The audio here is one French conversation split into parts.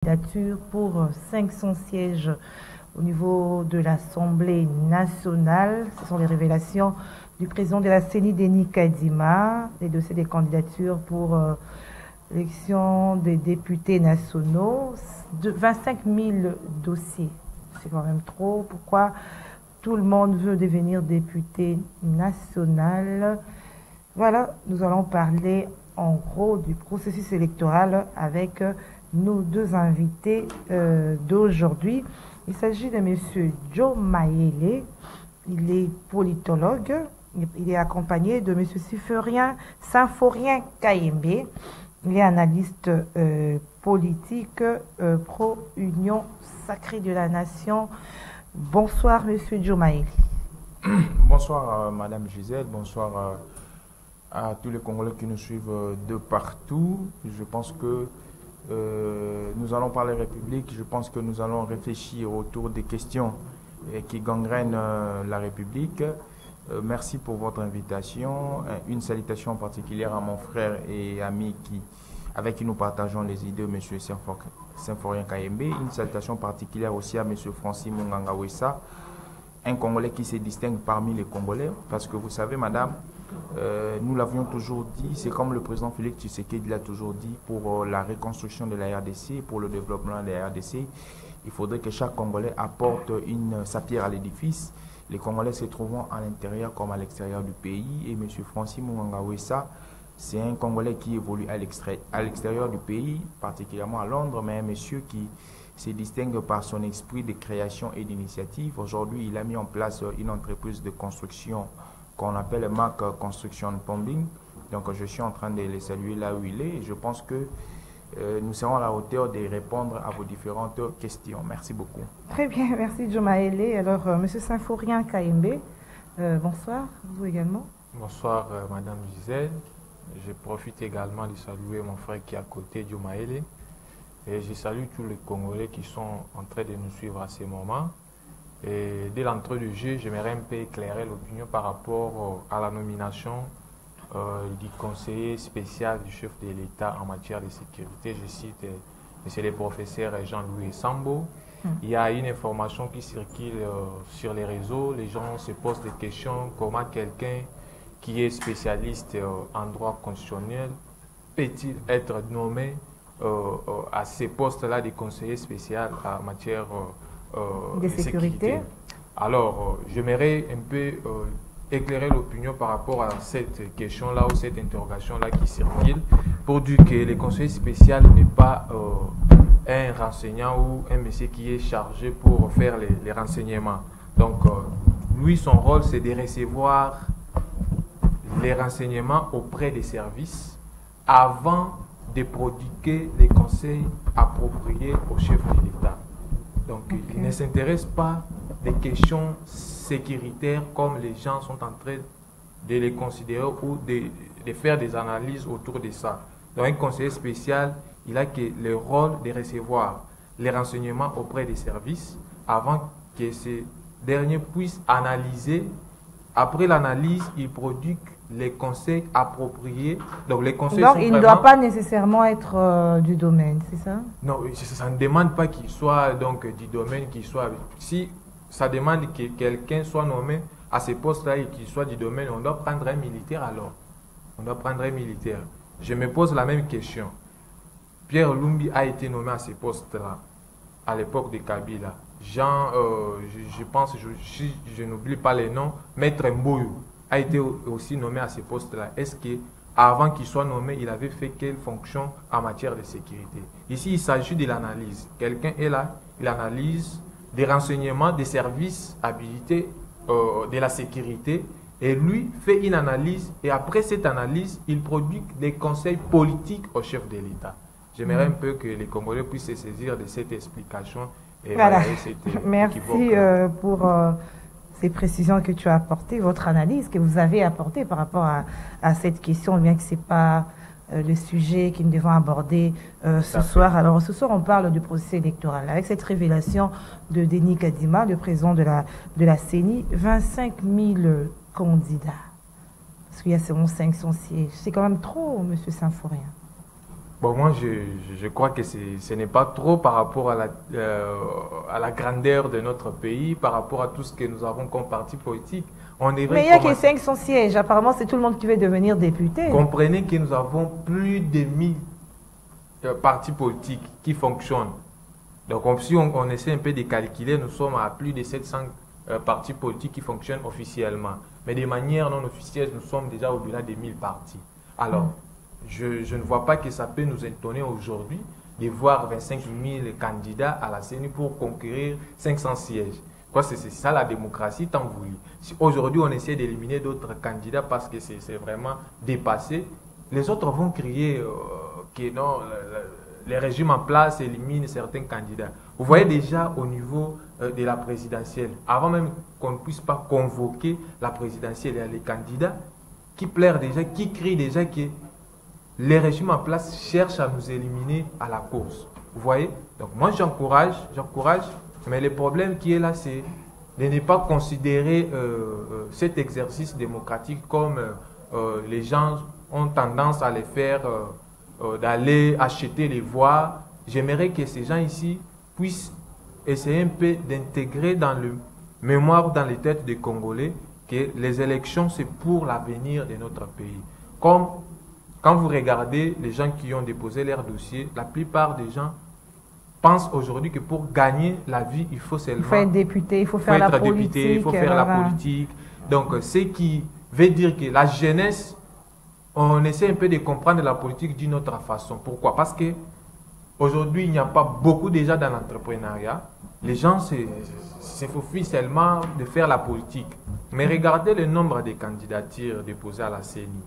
Candidature pour 500 sièges au niveau de l'Assemblée nationale. Ce sont les révélations du président de la CENI, Denis Kadima. Les dossiers des candidatures pour l'élection des députés nationaux. 25 000 dossiers. C'est quand même trop. Pourquoi tout le monde veut devenir député national? Voilà, nous allons parler en gros du processus électoral avec nos deux invités d'aujourd'hui. Il s'agit de M. Joe Maele. Il est politologue. Il est accompagné de M. Symphorien Kayembe. Il est analyste politique pro-Union sacrée de la nation. Bonsoir, M. Joe Maele. Bonsoir, Madame Gisèle. Bonsoir à tous les Congolais qui nous suivent de partout. Je pense que nous allons parler République. Je pense que nous allons réfléchir autour des questions qui gangrènent la République. Merci pour votre invitation. Une salutation particulière à mon frère et ami avec qui nous partageons les idées, M. Symphorien Kayembe. Une salutation particulière aussi à M. Francis Munganga Wessa, un Congolais qui se distingue parmi les Congolais. Parce que vous savez, madame, nous l'avions toujours dit, c'est comme le président Félix Tshisekedi l'a toujours dit, pour la reconstruction de la RDC, pour le développement de la RDC, il faudrait que chaque Congolais apporte sa pierre à l'édifice. Les Congolais se trouvent à l'intérieur comme à l'extérieur du pays. Et M. Francis Munganga Wessa, c'est un Congolais qui évolue à l'extérieur du pays, particulièrement à Londres, mais un monsieur qui se distingue par son esprit de création et d'initiative. Aujourd'hui, il a mis en place une entreprise de construction qu'on appelle Mac Construction Plumbing. Donc je suis en train de les saluer là où il est et je pense que nous serons à la hauteur de répondre à vos différentes questions. Merci beaucoup. Très bien, merci Joe Maele. Alors, M. Symphorien Kayembe, bonsoir, vous également. Bonsoir, Madame Gisèle. Je profite également de saluer mon frère qui est à côté, Joe Maele. Et je salue tous les Congolais qui sont en train de nous suivre à ce moment. Et dès l'entrée du jeu, j'aimerais un peu éclairer l'opinion par rapport à la nomination du conseiller spécial du chef de l'État en matière de sécurité. Je cite M. le professeur Jean-Louis Sambo. Il y a une information qui circule sur les réseaux. Les gens se posent des questions. Comment quelqu'un qui est spécialiste en droit constitutionnel peut-il être nommé à ces postes-là de conseiller spécial en matière de sécurité. Alors, j'aimerais un peu éclairer l'opinion par rapport à cette question-là ou cette interrogation-là qui circule pour dire que le conseiller spécial n'est pas un renseignant ou un monsieur qui est chargé pour faire les renseignements. Donc, lui, son rôle, c'est de recevoir les renseignements auprès des services avant de prodiguer les conseils appropriés au chef de l'État. Donc, il ne s'intéresse pas des questions sécuritaires comme les gens sont en train de les considérer ou de faire des analyses autour de ça. Donc, un conseiller spécial, il a que le rôle de recevoir les renseignements auprès des services avant que ces derniers puissent analyser. Après l'analyse, il produit les conseils appropriés. Donc, les conseils donc il ne doit pas nécessairement être du domaine, c'est ça? Non, ça ne demande pas qu'il soit donc du domaine, qu'il soit... Si ça demande que quelqu'un soit nommé à ce poste-là et qu'il soit du domaine, on doit prendre un militaire alors. On doit prendre un militaire. Je me pose la même question. Pierre Lumbi a été nommé à ce poste-là à l'époque de Kabila. Jean, je pense, si je n'oublie pas les noms, Maître Mbouyou a été aussi nommé à ce poste-là. Est-ce qu'avant qu'il soit nommé, il avait fait quelle fonction en matière de sécurité? Ici, il s'agit de l'analyse. Quelqu'un est là, il analyse des renseignements des services habilités de la sécurité et lui fait une analyse et après cette analyse, il produit des conseils politiques au chef de l'État. J'aimerais un peu que les Congolais puissent se saisir de cette explication. Et voilà. Merci pour ces précisions que tu as apportées, votre analyse que vous avez apportée par rapport à cette question, bien que ce n'est pas le sujet que nous devons aborder ce soir. Alors ce soir, on parle du processus électoral. Avec cette révélation de Denis Kadima, le président de la CENI, 25 000 candidats. Parce qu'il y a seulement 500 sièges. C'est quand même trop, M. Symphorien. Bon, moi, je crois que ce n'est pas trop par rapport à la grandeur de notre pays, par rapport à tout ce que nous avons comme parti politique. On devrait Mais il y a que 500 sièges. Apparemment, c'est tout le monde qui veut devenir député. Comprenez que nous avons plus de 1000 partis politiques qui fonctionnent. Donc, si on essaie un peu de calculer, nous sommes à plus de 700 partis politiques qui fonctionnent officiellement. Mais de manière non officielle, nous sommes déjà au-delà des 1000 partis. Alors, je ne vois pas que ça peut nous étonner aujourd'hui de voir 25 000 candidats à la CENI pour conquérir 500 sièges. C'est ça la démocratie tant voulu. Si aujourd'hui on essaie d'éliminer d'autres candidats parce que c'est vraiment dépassé, les autres vont crier que non, les régimes en place éliminent certains candidats. Vous voyez déjà au niveau de la présidentielle, avant même qu'on ne puisse pas convoquer la présidentielle, il y a les candidats qui pleurent déjà, qui crient déjà que les régimes en place cherchent à nous éliminer à la course. Vous voyez? Donc moi j'encourage, mais le problème qui est là, c'est de ne pas considérer cet exercice démocratique comme les gens ont tendance à le faire, d'aller acheter les voix. J'aimerais que ces gens ici puissent essayer un peu d'intégrer dans le mémoire, dans les têtes des Congolais, que les élections, c'est pour l'avenir de notre pays. Comme quand vous regardez les gens qui ont déposé leur dossier, la plupart des gens pensent aujourd'hui que pour gagner la vie, il faut seulement... Il faut être député, il faut faire la politique. Il faut faire la politique. Donc, ce qui veut dire que la jeunesse, on essaie un peu de comprendre la politique d'une autre façon. Pourquoi? Parce que aujourd'hui, il n'y a pas beaucoup déjà dans l'entrepreneuriat. Les gens se faufilent seulement de faire la politique. Mais regardez le nombre de candidatures déposées à la CENI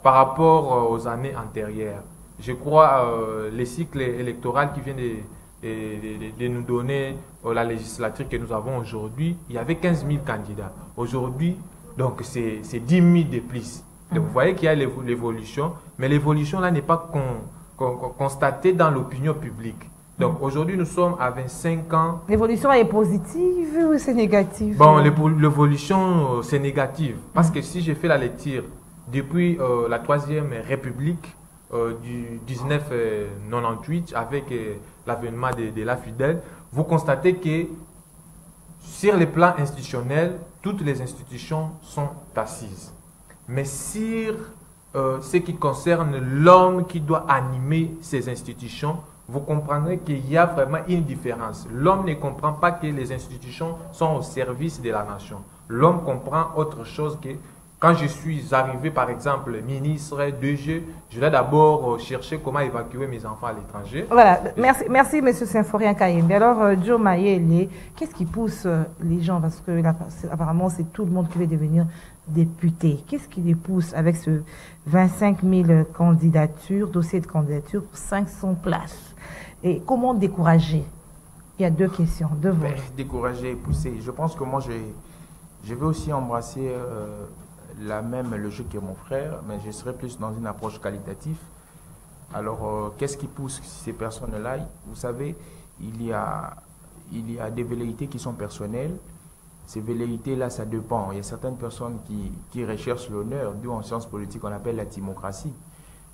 par rapport aux années antérieures. Je crois le cycle électoral qui vient de nous donner la législature que nous avons aujourd'hui, il y avait 15 000 candidats. Aujourd'hui, donc c'est 10 000 de plus. Donc vous voyez qu'il y a l'évolution, mais l'évolution là n'est pas constatée dans l'opinion publique. Donc aujourd'hui, nous sommes à 25 ans. L'évolution est positive ou c'est négatif? Bon, l'évolution, c'est négative. Parce que si je fais la lecture depuis la Troisième République, du 1998 avec l'avènement de la Fidèle, vous constatez que sur le plan institutionnel, toutes les institutions sont assises. Mais sur ce qui concerne l'homme qui doit animer ces institutions, vous comprendrez qu'il y a vraiment une différence. L'homme ne comprend pas que les institutions sont au service de la nation. L'homme comprend autre chose que... Quand je suis arrivé, par exemple, ministre, DG, je dois d'abord chercher comment évacuer mes enfants à l'étranger. Voilà, merci M. Symphorien Kayembe. Alors, Joe Mayele, qu'est-ce qui pousse les gens? Parce que là, apparemment, c'est tout le monde qui veut devenir député. Qu'est-ce qui les pousse avec ce 25 000 candidatures, dossiers de candidature pour 500 places? Et comment décourager? Il y a deux questions, deux volets. Décourager et pousser. Je pense que moi, je vais aussi embrasser... la même logique que mon frère, mais je serai plus dans une approche qualitative. Alors, qu'est-ce qui pousse ces personnes-là? Vous savez, il y a des velléités qui sont personnelles. Ces velléités-là, ça dépend. Il y a certaines personnes qui recherchent l'honneur, d'où en sciences politiques on appelle la timocratie.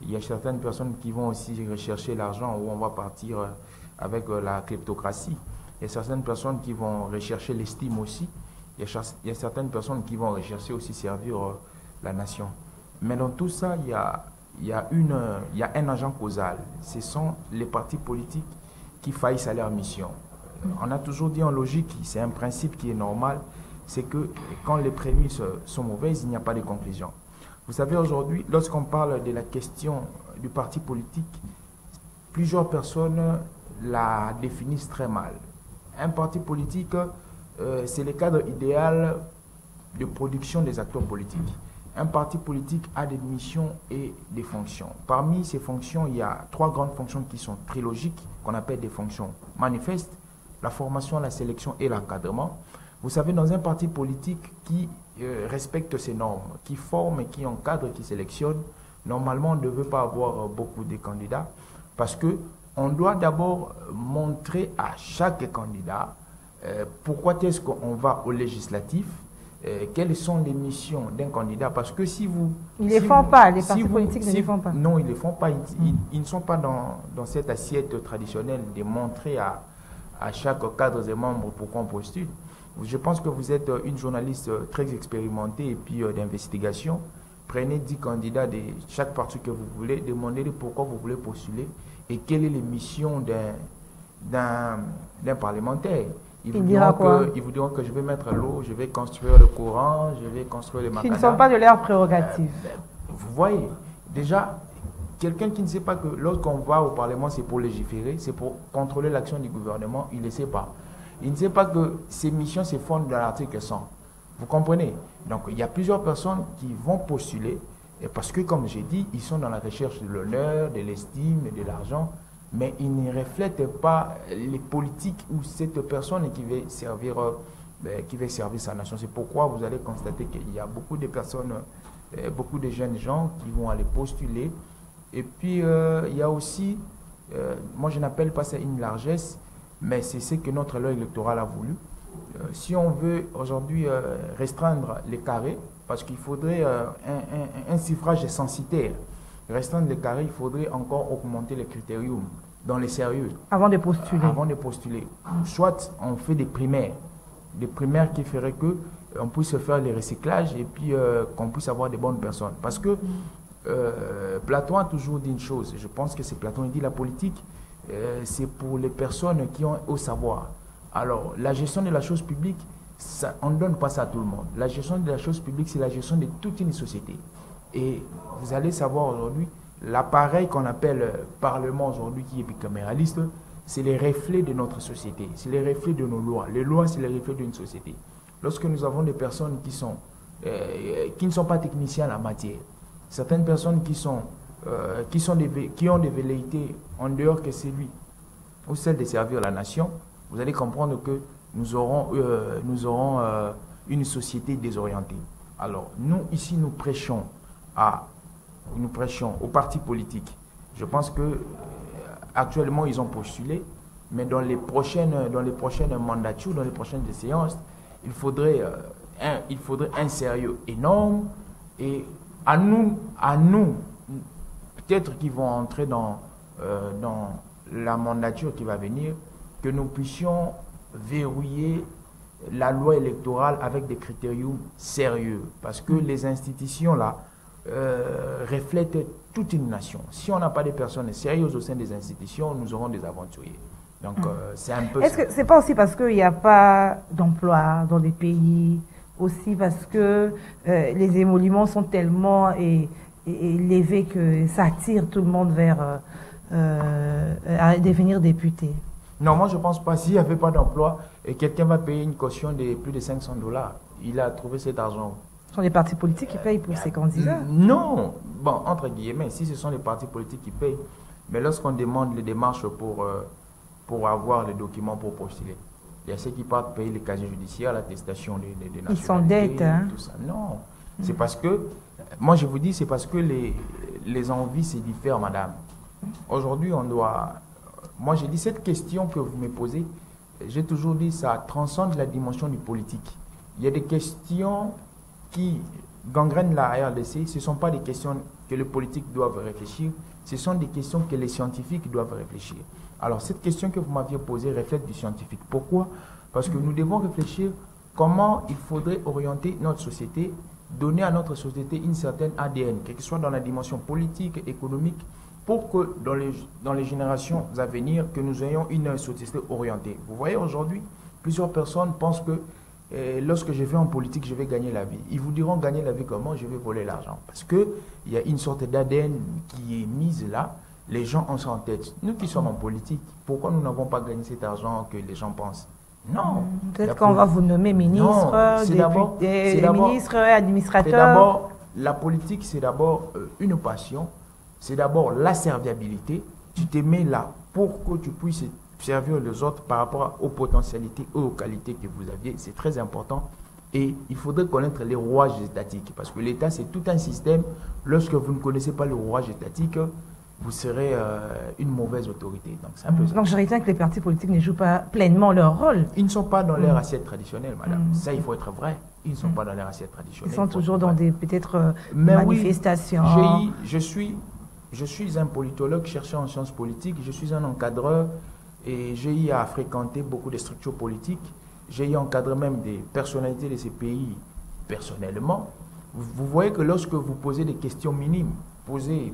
Il y a certaines personnes qui vont aussi rechercher l'argent, où on va partir avec la kleptocratie. Il y a certaines personnes qui vont rechercher l'estime aussi. Il y a certaines personnes qui vont rechercher aussi servir la nation. Mais dans tout ça, il y a un agent causal. Ce sont les partis politiques qui faillissent à leur mission. On a toujours dit en logique, c'est un principe qui est normal, c'est que quand les prémices sont mauvaises, il n'y a pas de conclusion. Vous savez, aujourd'hui, lorsqu'on parle de la question du parti politique, plusieurs personnes la définissent très mal. Un parti politique... c'est le cadre idéal de production des acteurs politiques. Un parti politique a des missions et des fonctions. Parmi ces fonctions, il y a 3 grandes fonctions qui sont trilogiques, qu'on appelle des fonctions manifestes: la formation, la sélection et l'encadrement. Vous savez, dans un parti politique qui respecte ces normes, qui forme, qui encadre, qui sélectionne, normalement, on ne veut pas avoir beaucoup de candidats parce qu'on doit d'abord montrer à chaque candidat pourquoi est-ce qu'on va au législatif, quelles sont les missions d'un candidat. Parce que si vous... Ils ne les font pas, les partis politiques ne les font pas. Non, ils ne les font pas. Ils ne sont pas dans cette assiette traditionnelle de montrer à chaque cadre des membres pourquoi on postule. Je pense que vous êtes une journaliste très expérimentée et puis d'investigation. Prenez 10 candidats de chaque parti que vous voulez, demandez-les pourquoi vous voulez postuler et quelle est les missions d'un parlementaire. Ils vous diront que je vais mettre l'eau, je vais construire le courant, je vais construire les macadams. Qui ne sont pas de leurs prérogatives. Vous voyez, déjà, quelqu'un qui ne sait pas que lorsqu'on va au Parlement, c'est pour légiférer, c'est pour contrôler l'action du gouvernement, il ne sait pas. Il ne sait pas que ces missions se fondent dans l'article 100. Vous comprenez? Donc, il y a plusieurs personnes qui vont postuler, parce que, comme j'ai dit, ils sont dans la recherche de l'honneur, de l'estime, de l'argent, mais ils ne reflètent pas les politiques ou cette personne qui va servir sa nation. C'est pourquoi vous allez constater qu'il y a beaucoup de personnes, beaucoup de jeunes gens qui vont aller postuler. Et puis, il y a aussi, moi je n'appelle pas ça une largesse, mais c'est ce que notre loi électorale a voulu. Si on veut aujourd'hui restreindre les carrés, parce qu'il faudrait un suffrage censitaire, restreindre les carrés, il faudrait encore augmenter les critériums dans les sérieux. Avant de postuler. Avant de postuler. Soit on fait des primaires qui feraient que on puisse faire les recyclages et puis qu'on puisse avoir des bonnes personnes. Parce que Platon a toujours dit une chose, je pense que c'est Platon, il dit la politique, c'est pour les personnes qui ont au savoir. Alors, la gestion de la chose publique, ça, on ne donne pas ça à tout le monde. La gestion de la chose publique, c'est la gestion de toute une société. Et vous allez savoir aujourd'hui, l'appareil qu'on appelle Parlement aujourd'hui, qui est bicaméraliste, c'est les reflets de notre société, c'est les reflets de nos lois. Les lois, c'est les reflets d'une société. Lorsque nous avons des personnes qui ne sont pas techniciens en la matière, certaines personnes qui ont des velléités en dehors que celui ou celle de servir la nation, vous allez comprendre que nous aurons une société désorientée. Alors, nous, ici, nous prêchons aux partis politiques. Je pense que actuellement, ils ont postulé, mais dans les prochaines mandatures, dans les prochaines séances, il faudrait un sérieux énorme. Et à nous, peut-être qu'ils vont entrer dans la mandature qui va venir, que nous puissions verrouiller la loi électorale avec des critériums sérieux. Parce que les institutions, là, reflètent toute une nation. Si on n'a pas des personnes sérieuses au sein des institutions, nous aurons des aventuriers. Donc, c'est un peu... Est-ce que c'est pas aussi parce qu'il n'y a pas d'emploi dans les pays, aussi parce que les émoluments sont tellement élevés que ça attire tout le monde vers à devenir député? Non, moi je ne pense pas. S'il n'y avait pas d'emploi, et quelqu'un va payer une caution de plus de $500, il a trouvé cet argent. Ce sont les partis politiques qui payent pour ces candidats? Non. Bon, entre guillemets, si ce sont les partis politiques qui payent, mais lorsqu'on demande les démarches pour avoir les documents pour postuler, il y a ceux qui partent payer les casiers judiciaires, l'attestation des nationalités. Ils sont dettes, hein? Tout ça. Non. C'est parce que, moi je vous dis, c'est parce que les envies se diffèrent, madame. Aujourd'hui, on doit... Moi, j'ai dit, cette question que vous me posez, j'ai toujours dit, ça transcende la dimension du politique. Il y a des questions qui gangrènent la RDC. Ce ne sont pas des questions que les politiques doivent réfléchir, ce sont des questions que les scientifiques doivent réfléchir. Alors, cette question que vous m'aviez posée reflète du scientifique. Pourquoi? Parce que nous devons réfléchir comment il faudrait orienter notre société, donner à notre société une certaine ADN, que ce soit dans la dimension politique, économique, pour que dans les générations à venir, que nous ayons une société orientée. Vous voyez, aujourd'hui, plusieurs personnes pensent que lorsque je vais en politique, je vais gagner la vie. Ils vous diront gagner la vie comment? Je vais voler l'argent. Parce qu'il y a une sorte d'ADN qui est mise là, les gens ont ça en tête. Nous qui sommes en politique, pourquoi nous n'avons pas gagné cet argent que les gens pensent? Non. Peut-être qu'on va vous nommer ministre, député, ministre, administrateur. C'est d'abord, la politique, c'est d'abord une passion. C'est d'abord la serviabilité. Tu te mets là pour que tu puisses servir les autres par rapport aux potentialités et aux qualités que vous aviez. C'est très important. Et il faudrait connaître les rouages étatiques. Parce que l'État, c'est tout un système. Lorsque vous ne connaissez pas le rouage étatique, vous serez une mauvaise autorité. Donc, c'est un peu ça. Donc, je retiens que les partis politiques ne jouent pas pleinement leur rôle. Ils ne sont pas dans leur assiette traditionnelle, madame. Ça, il faut être vrai. Ils ne sont pas dans leur assiette traditionnelle. Ils sont toujours dans des, peut-être, manifestations. Oui, je suis un politologue chercheur en sciences politiques. Je suis un encadreur et j'ai eu à fréquenter beaucoup de structures politiques. J'ai eu à encadrer même des personnalités de ces pays personnellement. Vous voyez que lorsque vous posez des questions minimes, posez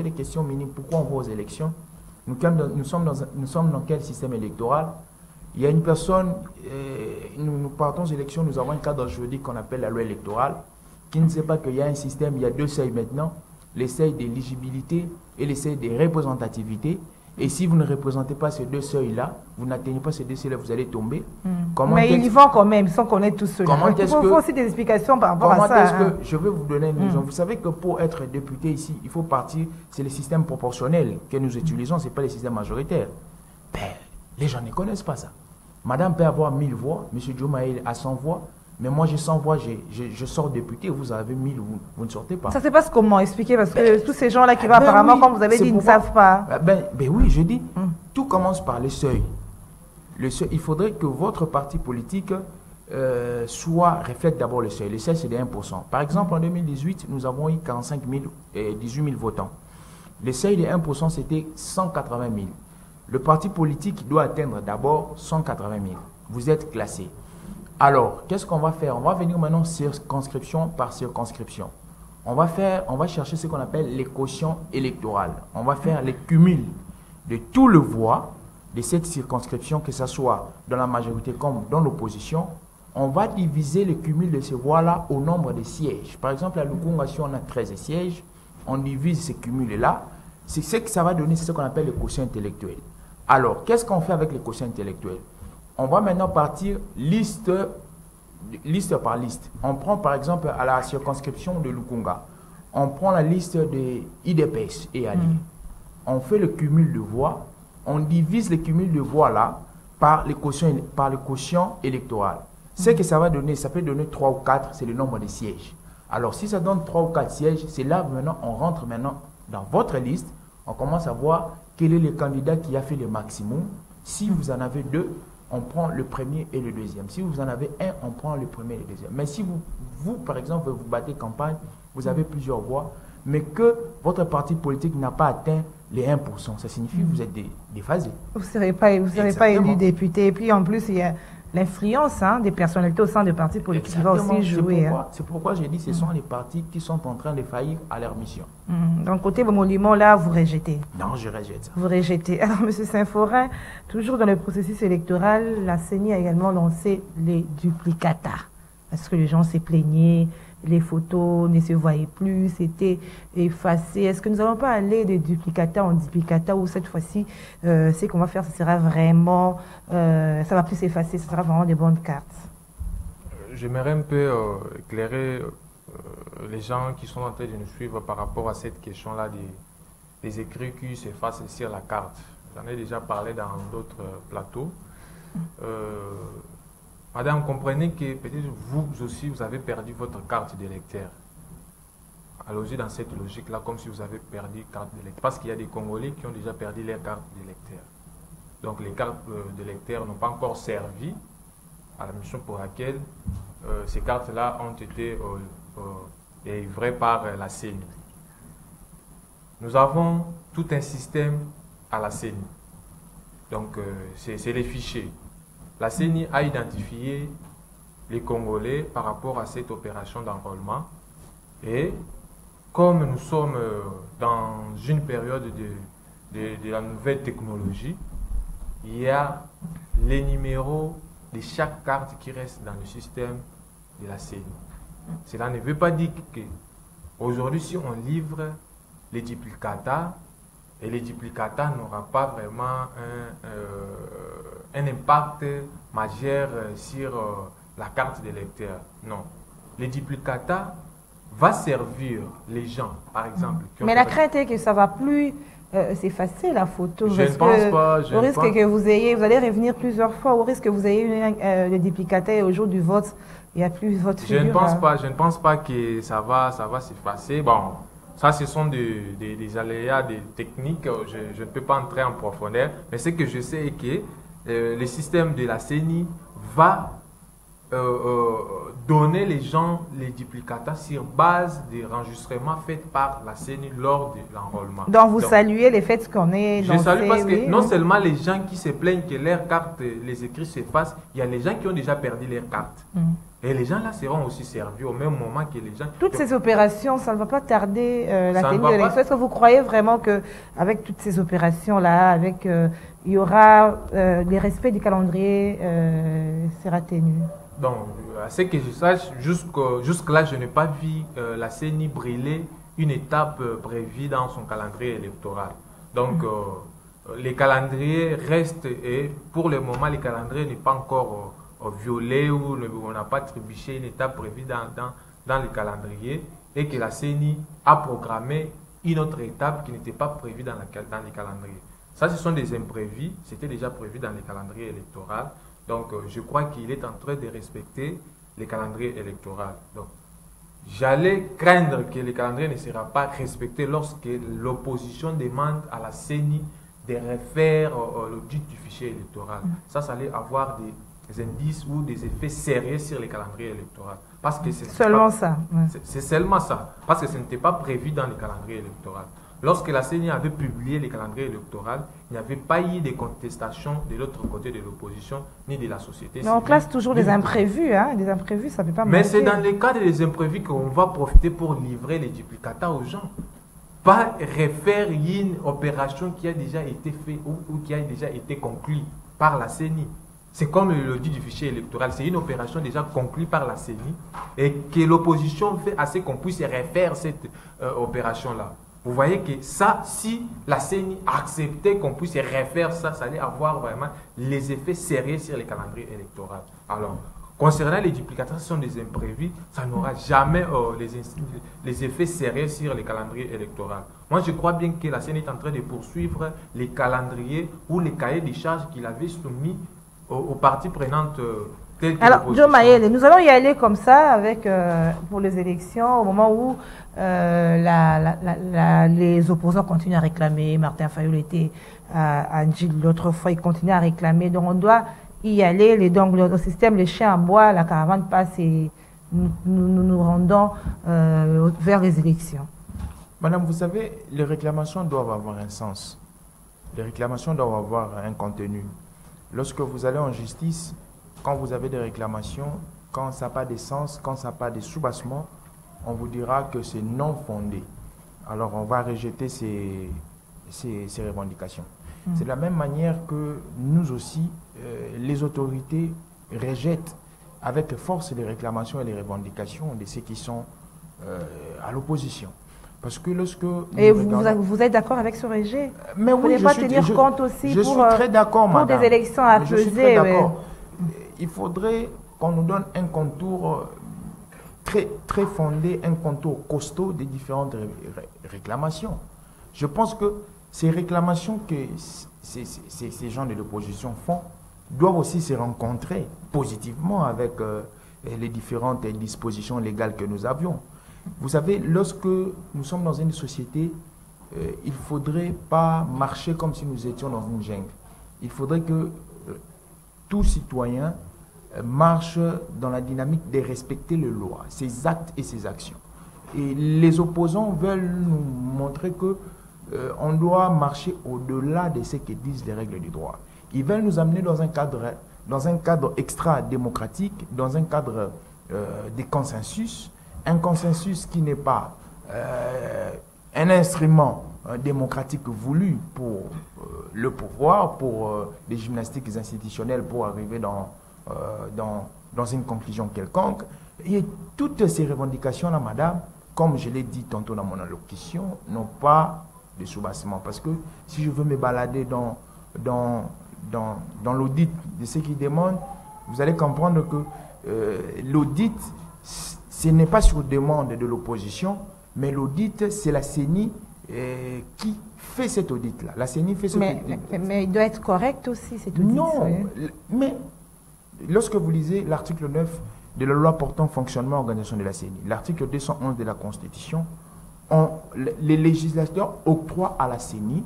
des questions minimes, pourquoi on va aux élections? Nous sommes dans quel système électoral? Il y a une personne, nous partons aux élections, nous avons un cadre juridique qu'on appelle la loi électorale, qui ne sait pas qu'il y a un système, il y a deux seuils maintenant, les seuils d'éligibilité et les seuils de représentativité. Et si vous ne représentez pas ces deux seuils-là, vous n'atteignez pas ces deux seuils-là, vous allez tomber. Mais ils y vont quand même, sans connaître tout cela. Il faut aussi des explications par rapport à ça. Je vais vous donner une raison. Vous savez que pour être député ici, il faut partir, c'est le système proportionnel que nous utilisons, ce n'est pas le système majoritaire. Ben, les gens ne connaissent pas ça. Madame peut avoir 1000 voix, M. Diomaye a 100 voix, mais moi j'ai 100 voix, je sors député, vous avez 1000, vous ne sortez pas. Ça se passe comment? Expliquez, parce que tous ces gens-là qui vont apparemment, oui, comme vous avez dit, ils ne savent pas. Ben oui, je dis, tout commence par les seuils. Il faudrait que votre parti politique reflète d'abord le seuil. Le seuil, c'est de 1%. Par exemple, en 2018, nous avons eu 45 000 et 18 000 votants. Le seuil de 1%, c'était 180 000. Le parti politique doit atteindre d'abord 180 000. Vous êtes classé. Alors, qu'est-ce qu'on va faire? On va venir maintenant circonscription par circonscription. On va chercher ce qu'on appelle les quotients électorales. On va faire les cumuls de tout le voix de cette circonscription, que ce soit dans la majorité comme dans l'opposition. On va diviser le cumul de ces voix-là au nombre de sièges. Par exemple, à Lukunga, si on a 13 sièges, on divise ces cumuls-là. C'est ce que ça va donner, c'est ce qu'on appelle le quotient intellectuel. Alors, qu'est-ce qu'on fait avec les quotients intellectuels? On va maintenant partir liste par liste. On prend par exemple à la circonscription de Lukunga, on prend la liste de IDPS et Ali. On fait le cumul de voix, on divise le cumul de voix là par le quotient électoral. Ce que ça va donner, ça peut donner 3 ou 4, c'est le nombre de sièges. Alors si ça donne 3 ou 4 sièges, c'est là maintenant, on rentre maintenant dans votre liste, on commence à voir quel est le candidat qui a fait le maximum. Si vous en avez 2, on prend le premier et le deuxième. Si vous en avez 1, on prend le premier et le deuxième. Mais si vous par exemple, vous battez campagne, vous avez plusieurs voix, mais que votre parti politique n'a pas atteint les 1%, ça signifie que vous êtes déphasé. Vous ne serez pas élu député. Et puis en plus, il y a l'influence des personnalités au sein des partis politiques qui va aussi jouer. C'est pourquoi j'ai dit que ce sont les partis qui sont en train de faillir à leur mission. Donc, côté monument, là, vous rejetez? Non, je rejette ça. Vous rejetez. Alors, M. Saint-Forin, toujours dans le processus électoral, la CENI a également lancé les duplicata. Parce que les gens s'est plaignaient, les photos ne se voyaient plus, c'était effacé. Est-ce que nous n'allons pas aller de duplicata en duplicata, ou cette fois-ci, ce qu'on va faire, ce sera vraiment, ça va plus s'effacer, ce sera vraiment des bonnes cartes? J'aimerais un peu éclairer les gens qui sont en train de nous suivre par rapport à cette question-là des écrits qui s'effacent sur la carte. J'en ai déjà parlé dans d'autres plateaux. Madame, comprenez que peut-être vous aussi, vous avez perdu votre carte d'électeur. Allons-y dans cette logique-là, comme si vous avez perdu carte d'électeur. Parce qu'il y a des Congolais qui ont déjà perdu leur carte d'électeur. Donc les cartes d'électeur n'ont pas encore servi à la mission pour laquelle ces cartes-là ont été délivrées par la CENI. Nous avons tout un système à la CENI. Donc c'est les fichiers. La CENI a identifié les Congolais par rapport à cette opération d'enrôlement. Et comme nous sommes dans une période de la nouvelle technologie, il y a les numéros de chaque carte qui reste dans le système de la CENI. Cela ne veut pas dire qu'aujourd'hui, si on livre les duplicata, et les duplicata n'aura pas vraiment un impact majeur sur la carte d'électeur. Non. Les duplicata va servir les gens, par exemple. Mais la crainte est que ça ne va plus s'effacer la photo. Je ne pense pas. Au risque que vous allez revenir plusieurs fois, au risque que vous ayez le duplicata et au jour du vote, il n'y a plus votre figure. Je ne pense pas que ça va s'effacer. Bon, ça, ce sont des aléas, des techniques. Je ne peux pas entrer en profondeur. Mais ce que je sais est que le système de la CENI va donner les gens les duplicata sur base des enregistrements faits par la CENI lors de l'enrôlement. Donc, vous saluez les faits qu'on est dans je salue parce que oui, non seulement les gens qui se plaignent que leurs cartes, les écrits s'effacent, il y a les gens qui ont déjà perdu leurs cartes. Et les gens là seront aussi servis au même moment que les gens... Toutes ces opérations, ça ne va pas tarder la Ça ne tenue va de l'élection. pas. Est-ce que vous croyez vraiment qu'avec toutes ces opérations-là, avec il y aura les respects du calendrier sera tenu? Donc, à ce que je sache, jusque-là, je n'ai pas vu la CENI brûler une étape prévue dans son calendrier électoral. Donc, les calendriers restent, et pour le moment, le calendrier n'est pas encore violé ou on n'a pas trébuché une étape prévue dans le calendrier, et que la CENI a programmé une autre étape qui n'était pas prévue dans le calendrier. Ça, ce sont des imprévus, c'était déjà prévu dans le calendrier électoral. Donc, je crois qu'il est en train de respecter le calendrier électoral. Donc, j'allais craindre que le calendrier ne sera pas respecté lorsque l'opposition demande à la CENI de refaire l'audit du fichier électoral. Ça allait avoir des indices ou des effets sérieux sur le calendrier électoral. Parce que c'est seulement ça. C'est seulement ça. Parce que ce n'était pas prévu dans le calendrier électoral. Lorsque la CENI avait publié le calendrier électoral, il n'y avait pas eu de contestation de l'autre côté de l'opposition, ni de la société civile. Mais on classe toujours des imprévus. Hein? Des imprévus, ça ne peut pas Mais manquer. c'est dans le cadre des imprévus qu'on va profiter pour livrer les duplicata aux gens. Pas refaire une opération qui a déjà été faite ou qui a déjà été conclue par la CENI. C'est comme l'audit du fichier électoral. C'est une opération déjà conclue par la CENI et que l'opposition fait assez qu'on puisse refaire cette opération-là. Vous voyez que ça, si la CENI acceptait qu'on puisse refaire ça, ça allait avoir vraiment les effets sérieux sur le calendrier électoral. Alors, concernant les duplicateurs, ce sont des imprévus, ça n'aura jamais les effets sérieux sur le calendrier électoral. Moi, je crois bien que la CENI est en train de poursuivre les calendriers ou les cahiers des charges qu'il avait soumis aux parties prenantes. Alors, Joe Mayele, nous allons y aller comme ça avec, pour les élections, au moment où les opposants continuent à réclamer. Martin Fayulu était à Anjil l'autre fois, il continue à réclamer. Donc, on doit y aller. Donc, le système, les chiens à bois, la caravane passe et nous rendons vers les élections. Madame, vous savez, les réclamations doivent avoir un sens. Les réclamations doivent avoir un contenu. Lorsque vous allez en justice, quand vous avez des réclamations, quand ça n'a pas de sens, quand ça n'a pas de soubassement, on vous dira que c'est non fondé. Alors on va rejeter ces revendications. C'est de la même manière que nous aussi, les autorités rejettent avec force les réclamations et les revendications de ceux qui sont à l'opposition. Parce que lorsque... Et vous êtes d'accord avec ce rejet? Mais vous ne oui, pouvez pas tenir compte aussi je suis très d'accord, pour madame. des élections à peser. Je suis très d'accord. Il faudrait qu'on nous donne un contour très fondé, un contour costaud des différentes réclamations. Je pense que ces réclamations que ces gens de l'opposition font doivent aussi se rencontrer positivement avec les différentes dispositions légales que nous avions. Vous savez, lorsque nous sommes dans une société, il ne faudrait pas marcher comme si nous étions dans une jungle. Il faudrait que tout citoyen marche dans la dynamique de respecter les lois, ses actes et ses actions. Et les opposants veulent nous montrer que on doit marcher au-delà de ce que disent les règles du droit. Ils veulent nous amener dans un cadre extra-démocratique, dans un cadre de consensus, un consensus qui n'est pas un instrument démocratique voulu pour le pouvoir, pour les gymnastiques institutionnelles, pour arriver dans une conclusion quelconque. Et toutes ces revendications-là, madame, comme je l'ai dit tantôt dans mon allocution, n'ont pas de soubassement. Parce que si je veux me balader dans l'audit de ceux qui demandent, vous allez comprendre que l'audit, ce n'est pas sur demande de l'opposition, mais l'audit, c'est la CENI qui fait cet audit-là. La CENI fait cet audit. Mais il doit être correct aussi, cet audit. Non, mais lorsque vous lisez l'article 9 de la loi portant fonctionnement et organisation de la CENI, l'article 211 de la Constitution les législateurs octroient à la CENI,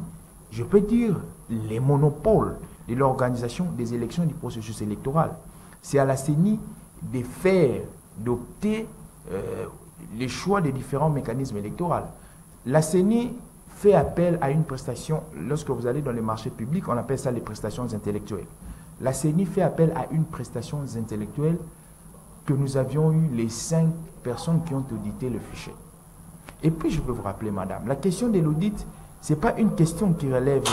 je peux dire, les monopoles de l'organisation des élections du processus électoral. C'est à la CENI de faire, d'opter les choix des différents mécanismes électoraux. La CENI fait appel à une prestation, lorsque vous allez dans les marchés publics, on appelle ça les prestations intellectuelles. La CENI fait appel à une prestation intellectuelle que nous avions eu les 5 personnes qui ont audité le fichier. Et puis, je veux vous rappeler, madame, la question de l'audit, ce n'est pas une question qui relève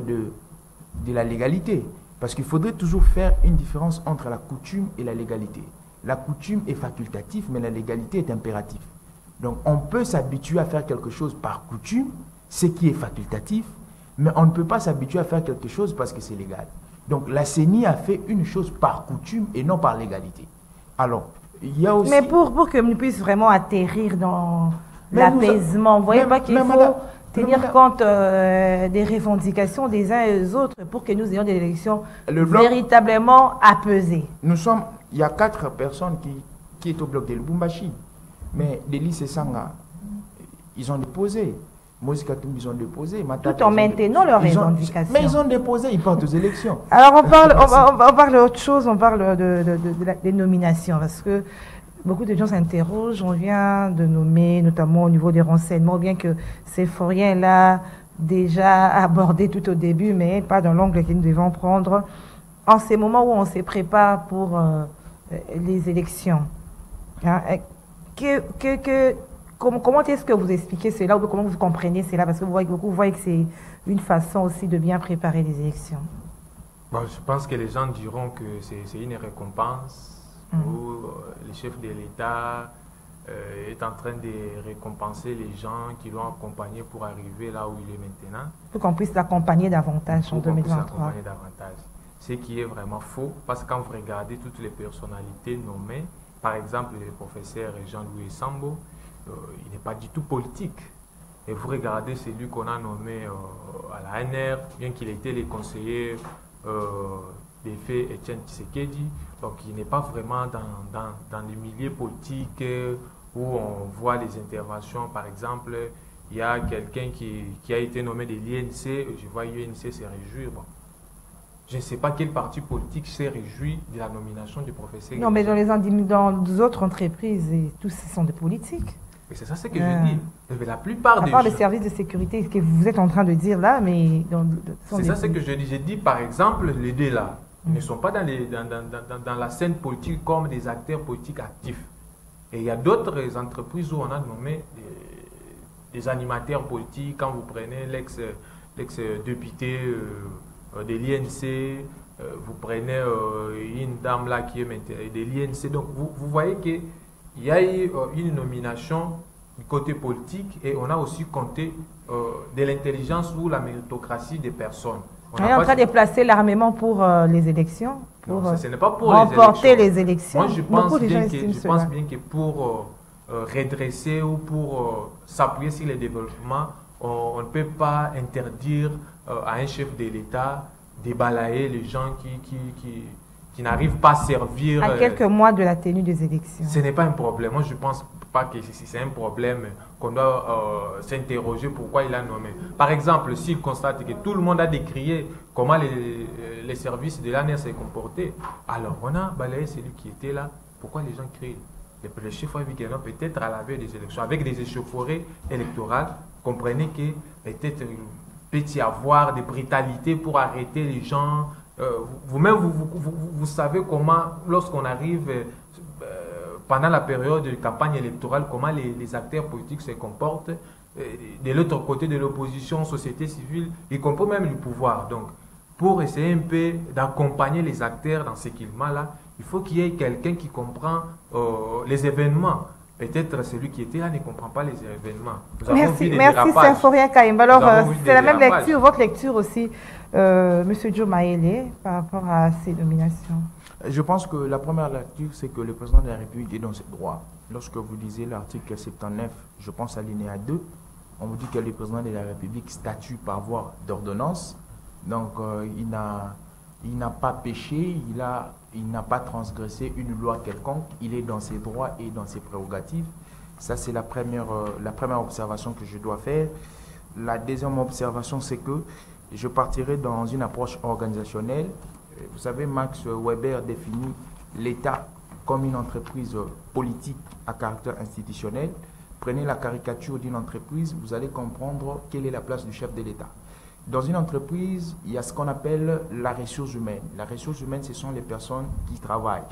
de la légalité. Parce qu'il faudrait toujours faire une différence entre la coutume et la légalité. La coutume est facultative, mais la légalité est impérative. Donc, on peut s'habituer à faire quelque chose par coutume, ce qui est facultatif, mais on ne peut pas s'habituer à faire quelque chose parce que c'est légal. Donc, la CENI a fait une chose par coutume et non par légalité. Alors, il y a aussi... Mais pour que nous puissions vraiment atterrir dans l'apaisement, vous ne voyez pas qu'il faut tenir compte des revendications des uns et des autres pour que nous ayons des élections véritablement apaisées. Il y a 4 personnes qui sont au bloc de Lubumbashi. Mais Délice et Sanga, ils ont déposé. Moïse Katumbi, ils ont déposé. Tout en maintenant leurs revendications. Mais ils ont déposé, ils partent aux élections. Alors on parle d'autre chose, on parle des nominations. Parce que beaucoup de gens s'interrogent. On vient de nommer, notamment au niveau des renseignements, bien que Séphorien l'a déjà abordé tout au début, mais pas dans l'angle que nous devons prendre en ces moments où on se prépare pour les élections. Hein? Comment est-ce que vous expliquez cela ou comment vous comprenez cela? Parce que vous voyez que c'est une façon aussi de bien préparer les élections. Bon, je pense que les gens diront que c'est une récompense où le chef de l'État est en train de récompenser les gens qui l'ont accompagné pour arriver là où il est maintenant. Pour qu'on puisse l'accompagner davantage en 2023. Ce qui est vraiment faux, parce que quand vous regardez toutes les personnalités nommées, par exemple le professeur Jean-Louis Sambo, il n'est pas du tout politique. Et vous regardez celui qu'on a nommé à la NR, bien qu'il ait été le conseiller d'effet Etienne Tshisekedi, donc il n'est pas vraiment dans le milieu politique où on voit les interventions. Par exemple, il y a quelqu'un qui a été nommé de l'INC, je vois l'INC se réjouir. Bon. Je ne sais pas quel parti politique s'est réjoui de la nomination du professeur. Non, mais dans les autres entreprises, tous ce sont des politiques. Et c'est ça ce que je dis. Mais la plupart des gens... À part les services de sécurité, ce que vous êtes en train de dire là, mais... C'est ça ce que je dis. J'ai dit, par exemple, les deux là, ils ne sont pas dans la scène politique comme des acteurs politiques actifs. Et il y a d'autres entreprises où on a nommé des animateurs politiques. Quand vous prenez l'ex-député de l'INC, vous prenez une dame là qui est de l'INC. Donc vous voyez qu'il y a eu une nomination du côté politique et on a aussi compté de l'intelligence ou la méritocratie des personnes. On est en train de placer l'armement pour les élections, pour non, ce n'est pas pour remporter les élections. Moi, je pense bien que pour redresser ou pour s'appuyer sur le développement, on ne peut pas interdire à un chef de l'État de balayer les gens qui n'arrivent pas à servir. À quelques mois de la tenue des élections. Ce n'est pas un problème. Moi, je ne pense pas que c'est un problème qu'on doit s'interroger pourquoi il a nommé. Par exemple, s'il constate que tout le monde a décrié comment les services de l'ANR s'est comportés, alors on a balayé celui qui était là. Pourquoi les gens crient? Le chef Vigano peut-être à la veille des élections, avec des échauffourées électorales, comprenez que peut-être peut y avoir des brutalités pour arrêter les gens. Vous-même, vous savez comment, lorsqu'on arrive pendant la période de campagne électorale, comment les acteurs politiques se comportent. De l'autre côté de l'opposition, société civile, y compris même le pouvoir. Donc, pour essayer un peu d'accompagner les acteurs dans ce climat-là, il faut qu'il y ait quelqu'un qui comprend les événements. Peut-être celui qui était là ne comprend pas les événements. Merci Symphorien Kaïmba. Alors, c'est la même lecture, votre lecture aussi, M. Joe Maele, par rapport à ces nominations. Je pense que la première lecture, c'est que le président de la République est dans ses droits. Lorsque vous lisez l'article 79, je pense à l'alinéa 2, on vous dit que le président de la République statue par voie d'ordonnance. Donc, il n'a pas péché, il n'a pas transgressé une loi quelconque, il est dans ses droits et dans ses prérogatives. Ça, c'est la première observation que je dois faire. La deuxième observation, c'est que je partirai dans une approche organisationnelle. Vous savez, Max Weber définit l'État comme une entreprise politique à caractère institutionnel. Prenez la caricature d'une entreprise, vous allez comprendre quelle est la place du chef de l'État. Dans une entreprise, il y a ce qu'on appelle la ressource humaine. La ressource humaine, ce sont les personnes qui travaillent.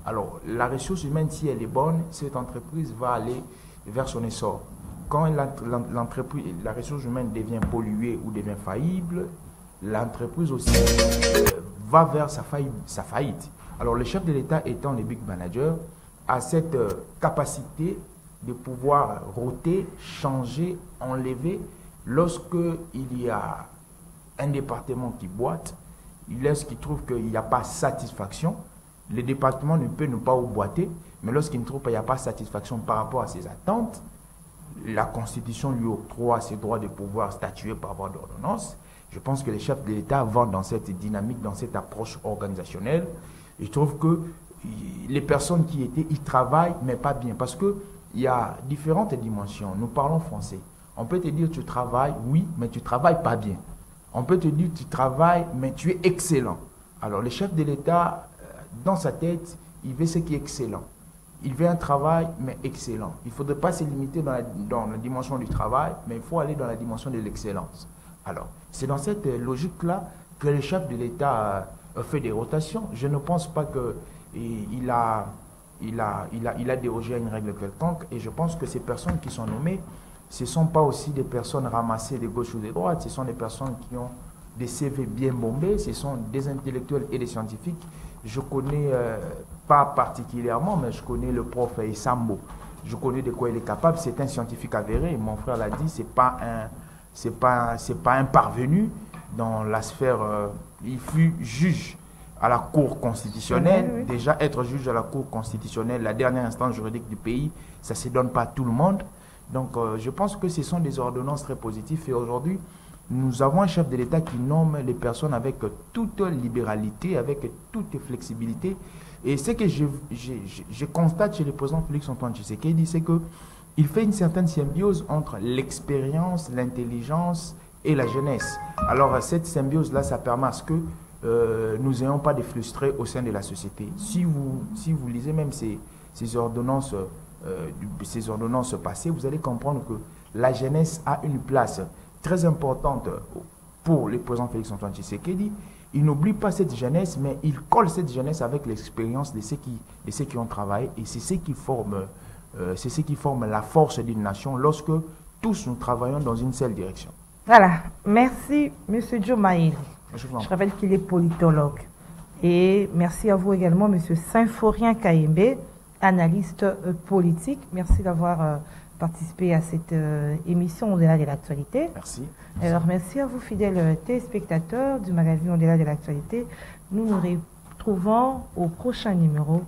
Alors, la ressource humaine, si elle est bonne, cette entreprise va aller vers son essor. Quand la ressource humaine devient polluée ou devient faillible, l'entreprise aussi va vers sa faillite. Alors, le chef de l'État étant le big manager, a cette capacité de pouvoir roter, changer, enlever. Lorsqu'il y a un département qui boite, lorsqu'il trouve qu'il n'y a pas satisfaction, le département ne peut ne pas boiter, mais lorsqu'il ne trouve pas, il n'y a pas satisfaction par rapport à ses attentes, la Constitution lui octroie ses droits de pouvoir statuer par voie d'ordonnance. Je pense que les chefs de l'État vont dans cette dynamique, dans cette approche organisationnelle. Et je trouve que les personnes qui étaient, ils travaillent, mais pas bien. Parce qu'il y a différentes dimensions. Nous parlons français. On peut te dire tu travailles, oui, mais tu ne travailles pas bien. On peut te dire tu travailles, mais tu es excellent. Alors le chef de l'État, dans sa tête, il veut ce qui est excellent. Il veut un travail, mais excellent. Il ne faudrait pas se limiter dans la dimension du travail, mais il faut aller dans la dimension de l'excellence. Alors, c'est dans cette logique-là que le chef de l'État fait des rotations. Je ne pense pas qu'il a dérogé à une règle quelconque, et je pense que ces personnes qui sont nommées, ce ne sont pas aussi des personnes ramassées de gauche ou de droite, ce sont des personnes qui ont des CV bien bombés, ce sont des intellectuels et des scientifiques. Je connais, pas particulièrement, mais je connais le prof Sambo. Je connais de quoi il est capable, c'est un scientifique avéré, mon frère l'a dit, c'est pas un parvenu dans la sphère, il fut juge à la Cour constitutionnelle. Oui. Déjà, être juge à la Cour constitutionnelle, la dernière instance juridique du pays, ça ne se donne pas à tout le monde. Donc, je pense que ce sont des ordonnances très positives. Et aujourd'hui, nous avons un chef de l'État qui nomme les personnes avec toute libéralité, avec toute flexibilité. Et ce que je constate chez le président Félix-Antoine Tshisekedi, c'est qu'il fait une certaine symbiose entre l'expérience, l'intelligence et la jeunesse. Alors, cette symbiose-là, ça permet à ce que nous n'ayons pas de frustrés au sein de la société. Si vous lisez même ces ordonnances passées, vous allez comprendre que la jeunesse a une place très importante pour le président Félix-Antoine Tshisekedi. Il n'oublie pas cette jeunesse, mais il colle cette jeunesse avec l'expérience de ceux qui ont travaillé, et c'est ce qui forme la force d'une nation lorsque tous nous travaillons dans une seule direction. Voilà, merci M. Diomaye. Je rappelle qu'il est politologue. Et merci à vous également M. Symphorien Kayembe, analyste politique. Merci d'avoir participé à cette émission Au-delà de l'actualité. Merci. Alors merci à vous fidèles téléspectateurs du magazine Au-delà de l'actualité. Nous nous retrouvons au prochain numéro.